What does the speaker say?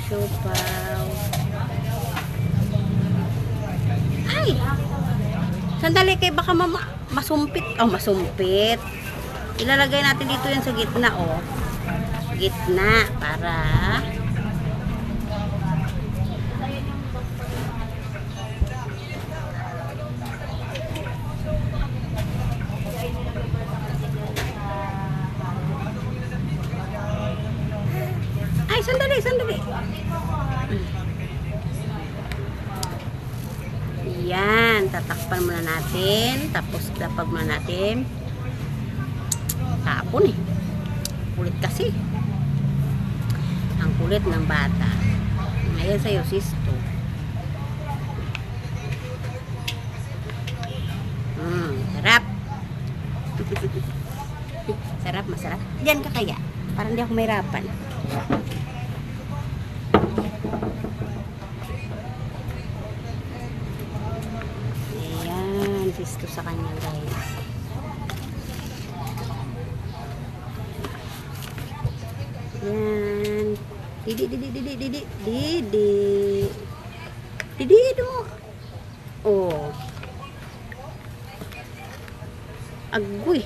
Siopaw. Ay! Sandali kay baka masumpit. Oh, masumpit. Ilalagay natin dito yan sa gitna, oh. Gitna para ay, sandali. Yan, tatakpan muna natin. Tapos lapag muna natin. Tapon eh. Kulit kasi. Ang kulit ng bata. Ayan sa'yo, sisto. Sarap. Sarap, masarap. Diyan ka kaya. Parang hindi ako mahirapan. Ayan, sisto sa kanya, guys. Yan. Didi mo. Oh. Agoy.